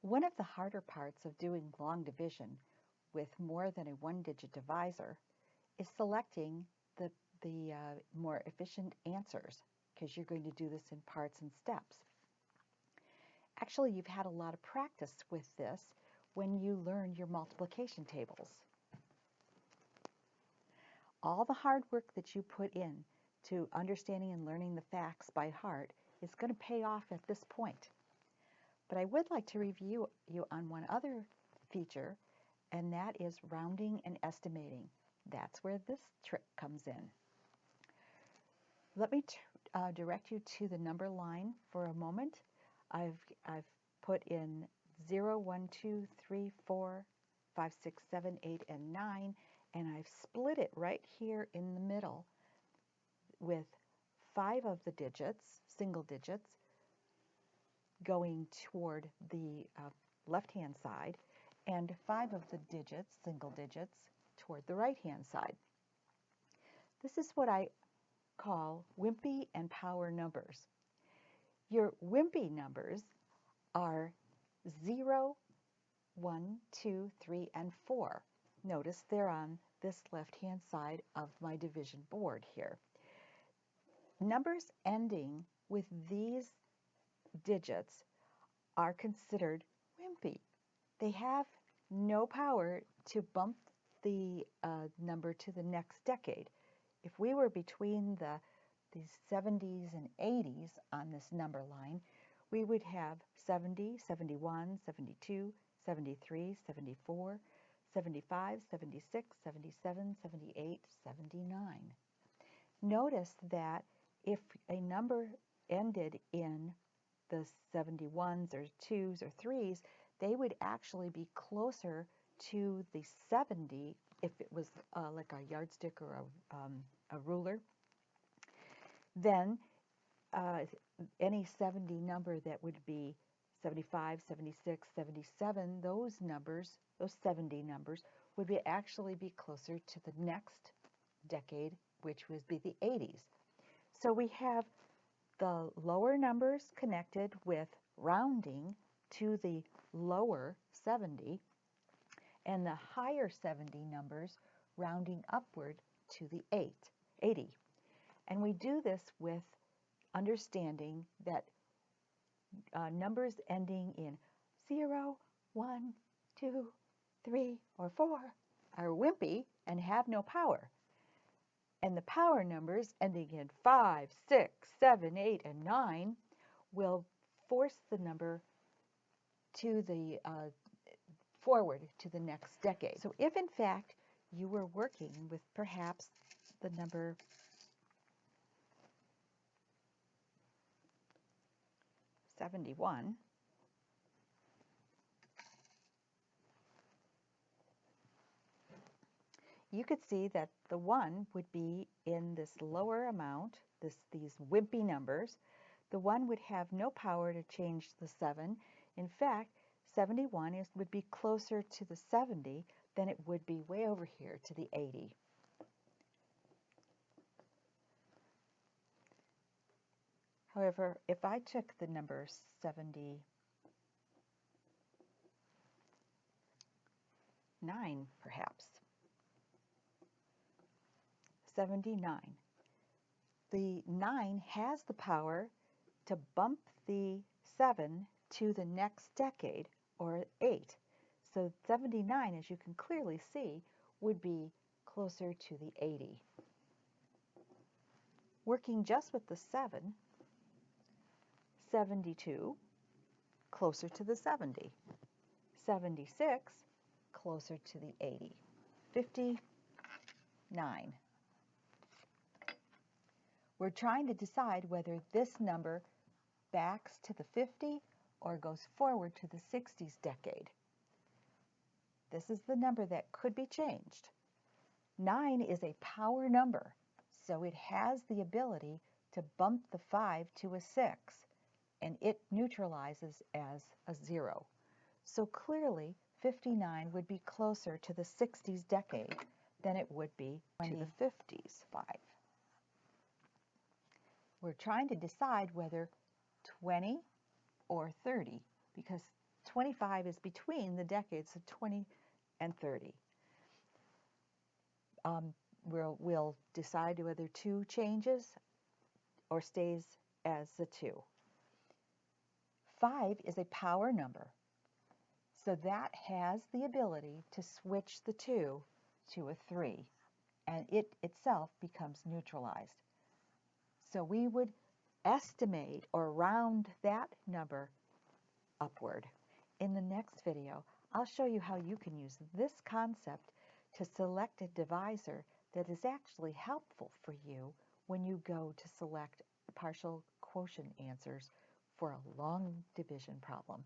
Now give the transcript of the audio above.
One of the harder parts of doing long division with more than a one-digit divisor is selecting the more efficient answers, because you're going to do this in parts and steps. Actually, you've had a lot of practice with this when you learn your multiplication tables. All the hard work that you put in to understanding and learning the facts by heart is going to pay off at this point. But I would like to review you on one other feature, and that is rounding and estimating. That's where this trick comes in. Let me direct you to the number line for a moment. I've put in 0, 1, 2, 3, 4, 5, 6, 7, 8, and 9, and I've split it right here in the middle with 5 of the digits, single digits, going toward the left-hand side, and 5 of the digits, single digits, toward the right-hand side. This is what I call wimpy and power numbers. Your wimpy numbers are 0, 1, 2, 3, and 4. Notice they're on this left-hand side of my division board here. Numbers ending with these digits are considered wimpy. They have no power to bump the number to the next decade. If we were between these 70s and 80s on this number line, we would have 70, 71, 72, 73, 74, 75, 76, 77, 78, 79. Notice that if a number ended in the 71s or 2s or 3s, they would actually be closer to the 70 if it was like a yardstick or a ruler. Then any 70 number that would be 75, 76, 77, those numbers, those 70 numbers, would actually be closer to the next decade, which would be the 80s. So we have the lower numbers connected with rounding to the lower 70, and the higher 70 numbers rounding upward to the 80. And we do this with understanding that numbers ending in 0, 1, 2, 3, or 4 are wimpy and have no power. And the power numbers ending in 5, 6, 7, 8, and 9 will force the number to the forward to the next decade. So if in fact you were working with perhaps the number 71, you could see that the 1 would be in this lower amount, these wimpy numbers. The 1 would have no power to change the 7. In fact, 71 would be closer to the 70 than it would be way over here to the 80. However, if I took the number 79, perhaps, 79, the 9 has the power to bump the 7 to the next decade, or 8. So 79, as you can clearly see, would be closer to the 80. Working just with the 7, 72, closer to the 70. 76, closer to the 80. 59. We're trying to decide whether this number backs to the 50 or goes forward to the 60s decade. This is the number that could be changed. 9 is a power number, so it has the ability to bump the 5 to a 6, and it neutralizes as a 0. So clearly, 59 would be closer to the 60s decade than it would be to the 50s. 5. We're trying to decide whether 20 or 30, because 25 is between the decades of 20 and 30. We'll decide whether 2 changes or stays as the 2. 5 is a power number, so that has the ability to switch the 2 to a 3, and it itself becomes neutralized. So we would estimate or round that number upward. In the next video, I'll show you how you can use this concept to select a divisor that is actually helpful for you when you go to select partial quotient answers for a long division problem.